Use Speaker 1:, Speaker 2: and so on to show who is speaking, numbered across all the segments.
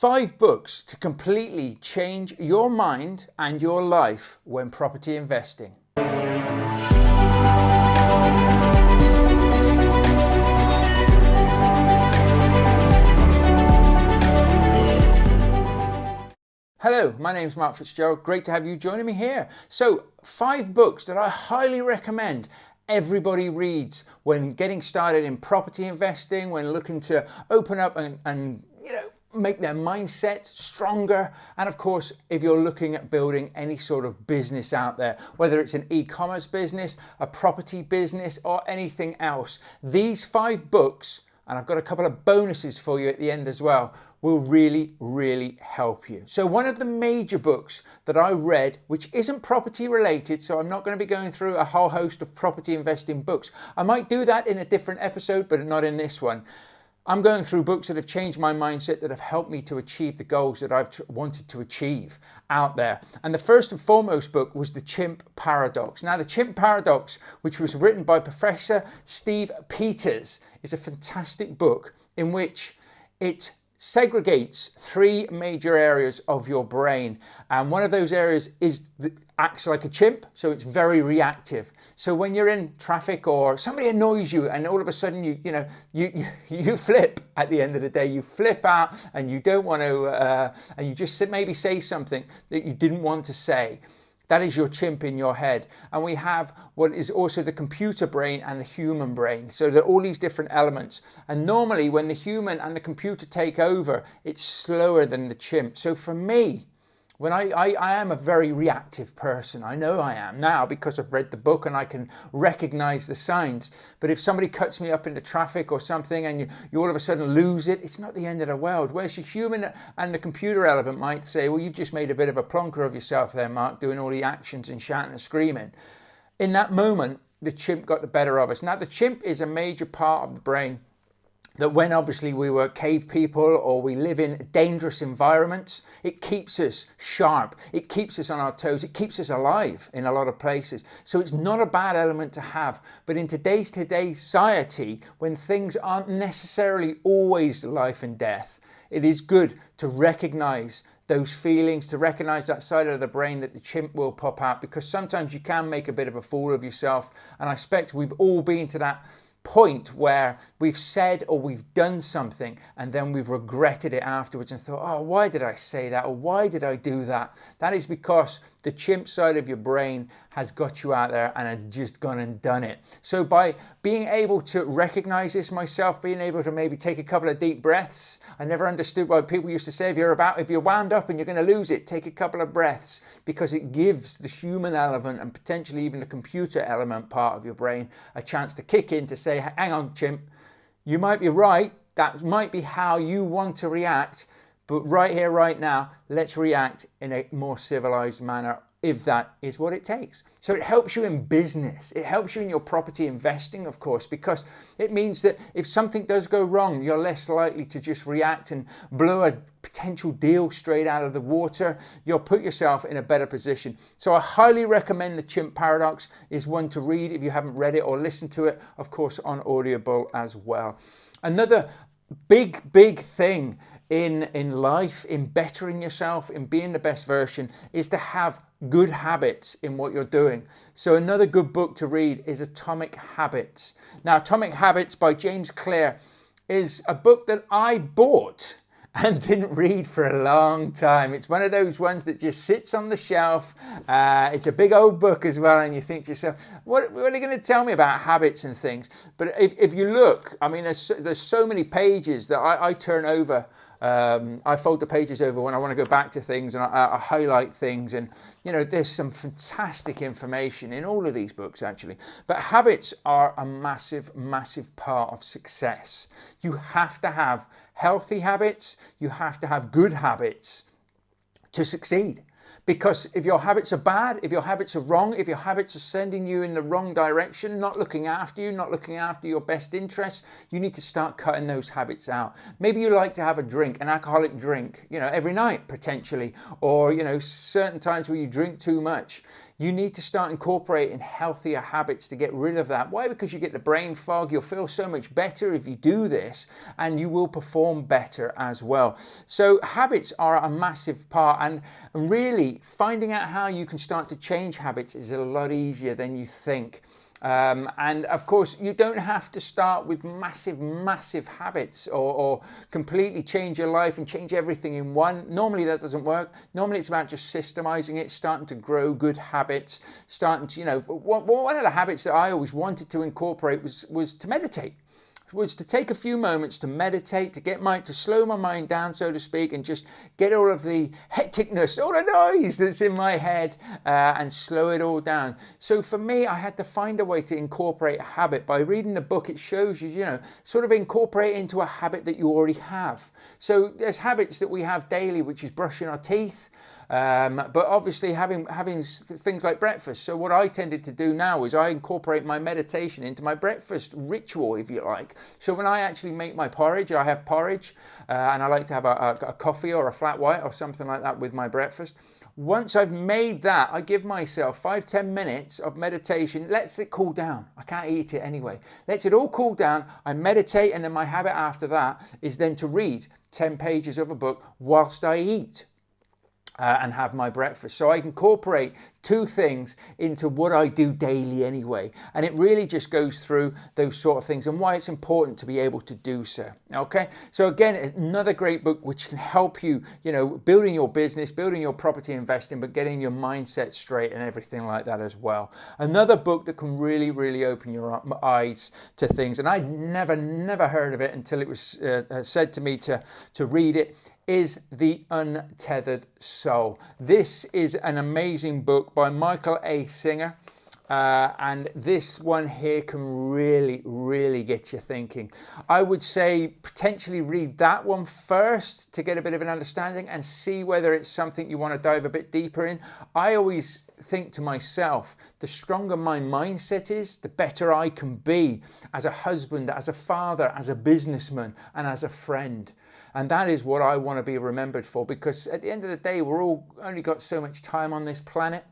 Speaker 1: 5 books to completely change your mind and your life when property investing. Hello, my name's Mark Fitzgerald. Great to have you joining me here. So, 5 books that I highly recommend everybody reads when getting started in property investing, when looking to open up and make their mindset stronger. And of course, if you're looking at building any sort of business out there, whether it's an e-commerce business, a property business, or anything else, these 5 books, and I've got a couple of bonuses for you at the end as well, will really help you. So one of the major books that I read, which isn't property related, so I'm not going to be going through a whole host of property investing books. I might do that in a different episode, but not in this one. I'm going through books that have changed my mindset, that have helped me to achieve the goals that I've wanted to achieve out there. And the first and foremost book was The Chimp Paradox. Now, The Chimp Paradox, which was written by Professor Steve Peters, is a fantastic book in which it segregates 3 major areas of your brain, and one of those areas acts like a chimp, so it's very reactive. So when you're in traffic or somebody annoys you and all of a sudden you flip at the end of the day, you flip out and you don't want to and you just maybe say something that you didn't want to say. That is your chimp in your head. And we have what is also the computer brain and the human brain. So there are all these different elements. And normally when the human and the computer take over, it's slower than the chimp. So for me, when I am a very reactive person. I know I am now because I've read the book and I can recognize the signs. But if somebody cuts me up into traffic or something and you all of a sudden lose it, it's not the end of the world. Whereas the human and the computer element might say, well, you've just made a bit of a plonker of yourself there, Mark, doing all the actions and shouting and screaming. In that moment, the chimp got the better of us. Now, the chimp is a major part of the brain that when obviously we were cave people or we live in dangerous environments, it keeps us sharp, it keeps us on our toes, it keeps us alive in a lot of places. So it's not a bad element to have. But in today's society, when things aren't necessarily always life and death, it is good to recognize those feelings, to recognize that side of the brain that the chimp will pop out, because sometimes you can make a bit of a fool of yourself. And I expect we've all been to that point where we've said or we've done something and then we've regretted it afterwards and thought, oh, why did I say that, or why did I do that? That is because the chimp side of your brain has got you out there and has just gone and done it. So by being able to recognize this myself, being able to maybe take a couple of deep breaths, I never understood why people used to say if you're wound up and you're going to lose it, take a couple of breaths, because it gives the human element and potentially even the computer element part of your brain a chance to kick in to say, hang on, chimp, you might be right, that might be how you want to react, but right here, right now, let's react in a more civilized manner, if that is what it takes. So it helps you in business. It helps you in your property investing, of course, because it means that if something does go wrong, you're less likely to just react and blow a potential deal straight out of the water. You'll put yourself in a better position. So I highly recommend The Chimp Paradox. Is one to read if you haven't read it, or listen to it, of course, on Audible as well. Another big thing in life, in bettering yourself, in being the best version, is to have good habits in what you're doing. So another good book to read is Atomic Habits. Now, Atomic Habits by James Clear is a book that I bought and didn't read for a long time. It's one of those ones that just sits on the shelf. It's a big old book as well, and you think to yourself, what are they going to tell me about habits and things? But if you look, I mean, there's so many pages that I turn over. I fold the pages over when I want to go back to things, and I highlight things, and there's some fantastic information in all of these books actually. But habits are a massive part of success. You have to have healthy habits, you have to have good habits to succeed. Because if your habits are bad, if your habits are wrong, if your habits are sending you in the wrong direction, not looking after you, not looking after your best interests, you need to start cutting those habits out. Maybe you like to have a drink, an alcoholic drink, every night potentially, or, certain times where you drink too much. you need to start incorporating healthier habits to get rid of that. Why? Because you get the brain fog. You'll feel so much better if you do this, and you will perform better as well. So habits are a massive part, and really finding out how you can start to change habits is a lot easier than you think. And of course, you don't have to start with massive habits or completely change your life and change everything in one. Normally that doesn't work. Normally it's about just systemizing it, starting to grow good habits, starting to, one of the habits that I always wanted to incorporate was to meditate. Was to take a few moments to meditate, to slow my mind down, so to speak, and just get all of the hecticness, all the noise that's in my head, and slow it all down. So for me, I had to find a way to incorporate a habit. By reading the book, it shows you, sort of incorporate into a habit that you already have. So there's habits that we have daily, which is brushing our teeth. But obviously having things like breakfast. So what I tended to do now is I incorporate my meditation into my breakfast ritual, if you like. So when I actually make my porridge, I have porridge, and I like to have a coffee or a flat white or something like that with my breakfast. Once I've made that, I give myself 5-10 minutes of meditation. Lets it cool down. I can't eat it anyway. Lets it all cool down. I meditate, and then my habit after that is then to read 10 pages of a book whilst I eat. And have my breakfast. So I incorporate two things into what I do daily anyway. And it really just goes through those sort of things and why it's important to be able to do so. Okay. So again, another great book which can help you, building your business, building your property investing, but getting your mindset straight and everything like that as well. Another book that can really, really open your eyes to things. And I'd never heard of it until it was said to me to read it. Is The Untethered Soul. This is an amazing book by Michael A. Singer, and this one here can really get you thinking. I would say potentially read that one first to get a bit of an understanding and see whether it's something you want to dive a bit deeper in. I always think to myself, the stronger my mindset is, the better I can be as a husband, as a father, as a businessman, and as a friend. And that is what I want to be remembered for, because at the end of the day, we're all only got so much time on this planet.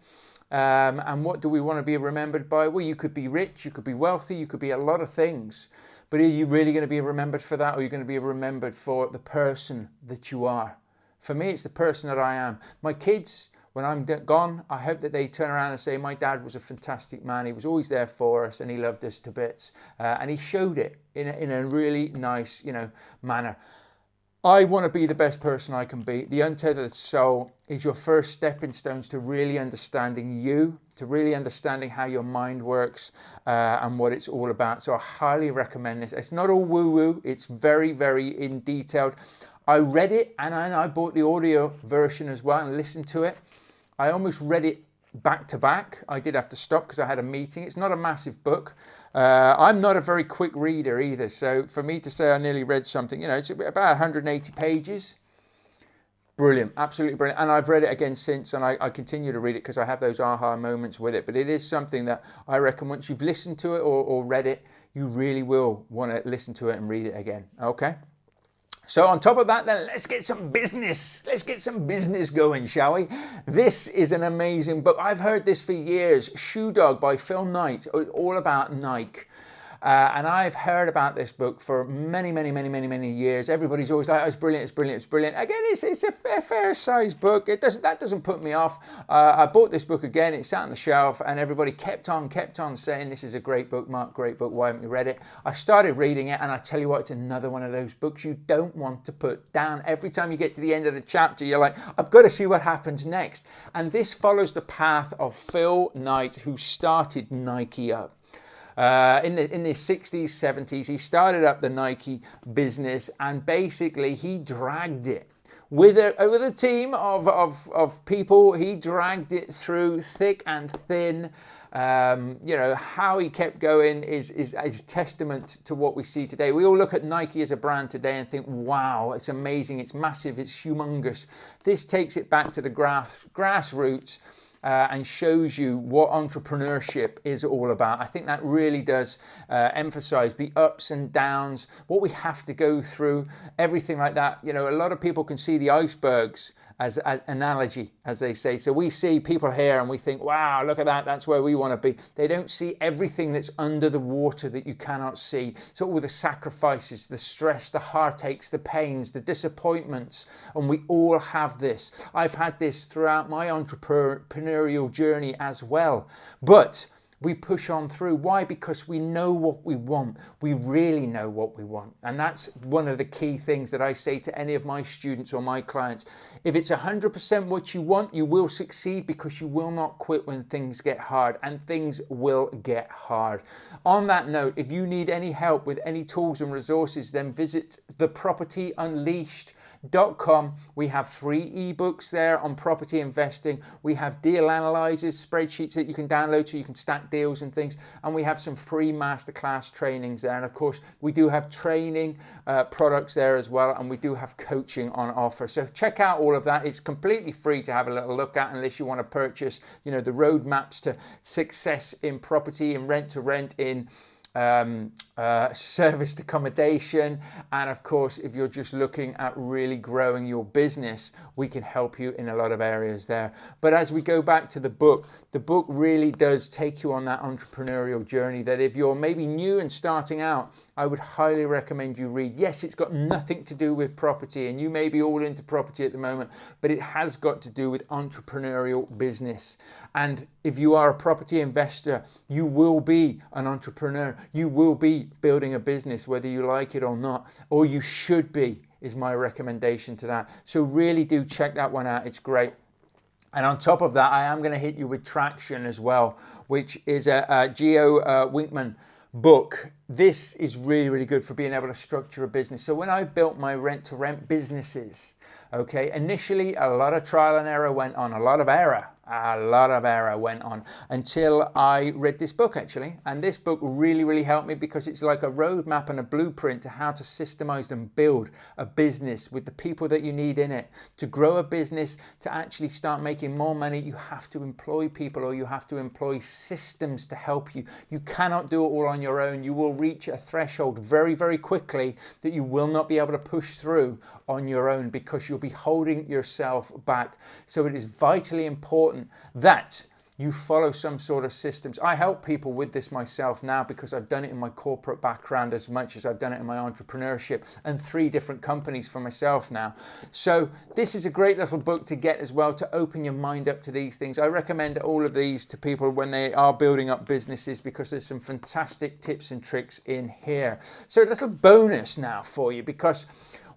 Speaker 1: And what do we want to be remembered by? Well, you could be rich, you could be wealthy, you could be a lot of things. But are you really going to be remembered for that? Or are you going to be remembered for the person that you are? For me, it's the person that I am. My kids, when I'm gone, I hope that they turn around and say, my dad was a fantastic man. He was always there for us and he loved us to bits. And he showed it in a really nice, manner. I want to be the best person I can be. The Untethered Soul is your first stepping stones to really understanding you, to really understanding how your mind works and what it's all about. So I highly recommend this. It's not all woo-woo. It's very, very in detailed. I read it and I bought the audio version as well and listened to it. I almost read it back to back. I did have to stop because I had a meeting. It's not a massive book. I'm not a very quick reader either. So for me to say I nearly read something, it's about 180 pages. Brilliant. Absolutely brilliant. And I've read it again since, and I continue to read it because I have those aha moments with it. But it is something that I reckon once you've listened to it or read it, you really will want to listen to it and read it again. Okay. So on top of that, then let's get some business. Let's get some business going, shall we? This is an amazing book. I've heard this for years. Shoe Dog by Phil Knight, all about Nike. And I've heard about this book for many years. Everybody's always like, oh, it's brilliant, it's brilliant, it's brilliant. Again, it's a fair sized book. That doesn't put me off. I bought this book again. It sat on the shelf and everybody kept on saying, this is a great book, Mark, great book. Why haven't you read it? I started reading it and I tell you what, it's another one of those books you don't want to put down. Every time you get to the end of the chapter, you're like, I've got to see what happens next. And this follows the path of Phil Knight, who started Nike up. In the 60s, 70s, he started up the Nike business and basically he dragged it with a team of people. He dragged it through thick and thin. How he kept going is testament to what we see today. We all look at Nike as a brand today and think, wow, it's amazing, it's massive, it's humongous. This takes it back to the grassroots. And shows you what entrepreneurship is all about. I think that really does emphasize the ups and downs, what we have to go through, everything like that. A lot of people can see the icebergs as an analogy, as they say. So we see people here and we think, wow, look at that, that's where we want to be. They don't see everything that's under the water that you cannot see. So all the sacrifices, the stress, the heartaches, the pains, the disappointments, and we all have this. I've had this throughout my entrepreneurial journey as well. But we push on through. Why? Because we know what we want. We really know what we want. And that's one of the key things that I say to any of my students or my clients. If it's 100% what you want, you will succeed, because you will not quit when things get hard, and things will get hard. On that note, if you need any help with any tools and resources, then visit thepropertyunleashed.com. We have free ebooks there on property investing. We have deal analyzers, spreadsheets that you can download so you can stack deals and things. And we have some free masterclass trainings there. And of course, we do have training products there as well. And we do have coaching on offer. So check out all of that. It's completely free to have a little look at, unless you want to purchase, the roadmaps to success in property, in rent to rent, in serviced accommodation. And of course, if you're just looking at really growing your business, we can help you in a lot of areas there. But as we go back to the book really does take you on that entrepreneurial journey that if you're maybe new and starting out, I would highly recommend you read. Yes, it's got nothing to do with property, and you may be all into property at the moment, but it has got to do with entrepreneurial business. And if you are a property investor, you will be an entrepreneur. You will be building a business, whether you like it or not, or you should be, is my recommendation to that. So really do check that one out. It's great. And on top of that, I am going to hit you with Traction as well, which is a Geo Winkman book. This is really, really good for being able to structure a business. So when I built my rent-to-rent businesses, okay, initially a lot of trial and error went on, a lot of error went on until I read this book, actually. And this book really, really helped me, because it's like a roadmap and a blueprint to how to systemize and build a business with the people that you need in it. To grow a business, to actually start making more money, you have to employ people, or you have to employ systems to help you. You cannot do it all on your own. You will reach a threshold very, very quickly that you will not be able to push through on your own, because you'll be holding yourself back. So it is vitally important that you follow some sort of systems. I help people with this myself now, because I've done it in my corporate background as much as I've done it in my entrepreneurship, and 3 different companies for myself now. So this is a great little book to get as well, to open your mind up to these things. I recommend all of these to people when they are building up businesses, because there's some fantastic tips and tricks in here. So a little bonus now for you, because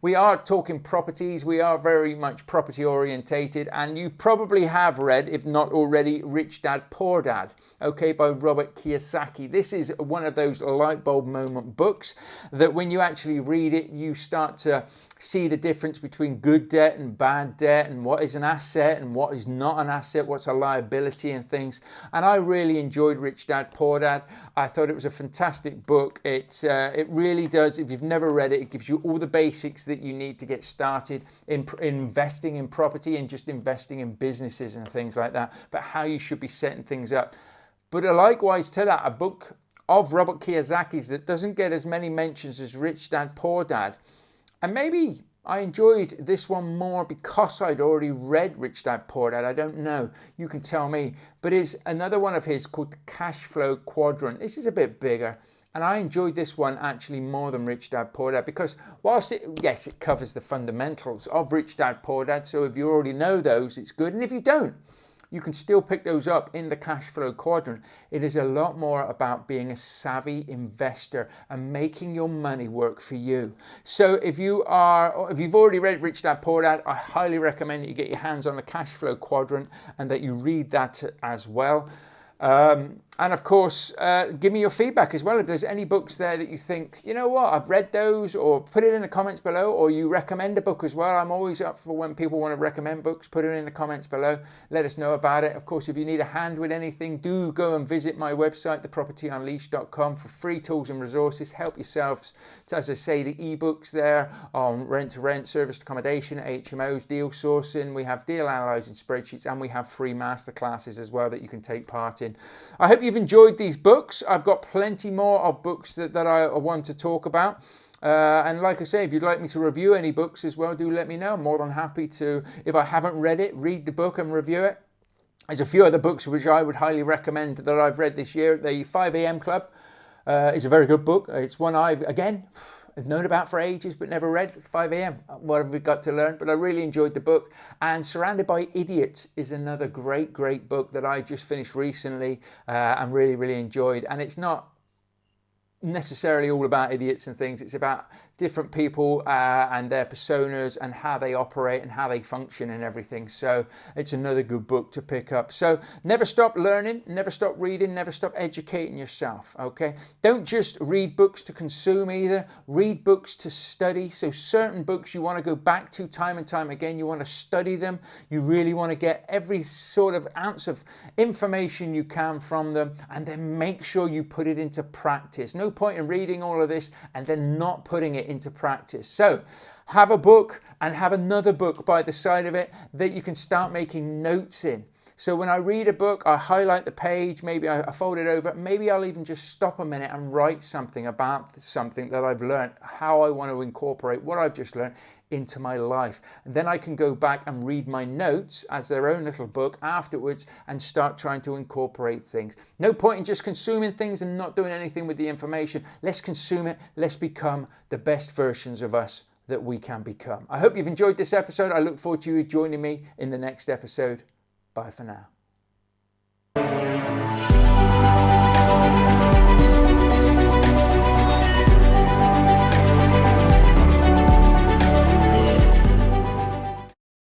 Speaker 1: we are talking properties. We are very much property orientated, and you probably have read, if not already, Rich Dad, Poor Dad, okay, by Robert Kiyosaki. This is one of those light bulb moment books that when you actually read it, you start to see the difference between good debt and bad debt, and what is an asset and what is not an asset, what's a liability and things. And I really enjoyed Rich Dad, Poor Dad. I thought it was a fantastic book. It really does, if you've never read it, it gives you all the basics that you need to get started in investing in property and just investing in businesses and things like that, but how you should be setting things up. But likewise to that, a book of Robert Kiyosaki's that doesn't get as many mentions as Rich Dad, Poor Dad. And maybe I enjoyed this one more because I'd already read Rich Dad, Poor Dad. I don't know. You can tell me. But it's another one of his called the Cash Flow Quadrant. This is a bit bigger. And I enjoyed this one actually more than Rich Dad, Poor Dad, because whilst it covers the fundamentals of Rich Dad, Poor Dad. So if you already know those, it's good. And if you don't, you can still pick those up in the Cash Flow Quadrant. It is a lot more about being a savvy investor and making your money work for you. So if you've already read Rich Dad, Poor Dad, I highly recommend that you get your hands on the Cash Flow Quadrant and that you read that as well. And of course, give me your feedback as well. If there's any books there that you think, you know what, I've read those, or put it in the comments below, or you recommend a book as well. I'm always up for when people want to recommend books, put it in the comments below. Let us know about it. Of course, if you need a hand with anything, do go and visit my website, thepropertyunleashed.com, for free tools and resources. Help yourselves to, as I say, the ebooks there on rent-to-rent, serviced accommodation, HMOs, deal sourcing. We have deal analyzing spreadsheets, and we have free masterclasses as well that you can take part in. I hope you've enjoyed these books. I've got plenty more of books that I want to talk about. And like I say, if you'd like me to review any books as well, do let me know. I'm more than happy to, if I haven't read it, read the book and review it. There's a few other books which I would highly recommend that I've read this year. The 5 a.m. Club is a very good book. It's one I've known about for ages but never read. 5 a.m. What have we got to learn? But I really enjoyed the book. And Surrounded by Idiots is another great book that I just finished recently and really enjoyed. And it's not necessarily all about idiots and things. It's about different people and their personas and how they operate and how they function and everything. So it's another good book to pick up. So never stop learning, never stop reading, never stop educating yourself. Okay, don't just read books to consume either. Read books to study. So certain books you want to go back to time and time again. You want to study them. You really want to get every sort of ounce of information you can from them, and then make sure you put it into practice. No point in reading all of this and then not putting it into practice. So have a book and have another book by the side of it that you can start making notes in. So when I read a book, I highlight the page, maybe I fold it over, maybe I'll even just stop a minute and write something about something that I've learned, how I want to incorporate what I've just learned into my life. And then I can go back and read my notes as their own little book afterwards and start trying to incorporate things. No point in just consuming things and not doing anything with the information. Let's consume it. Let's become the best versions of us that we can become. I hope you've enjoyed this episode. I look forward to you joining me in the next episode. Bye for now.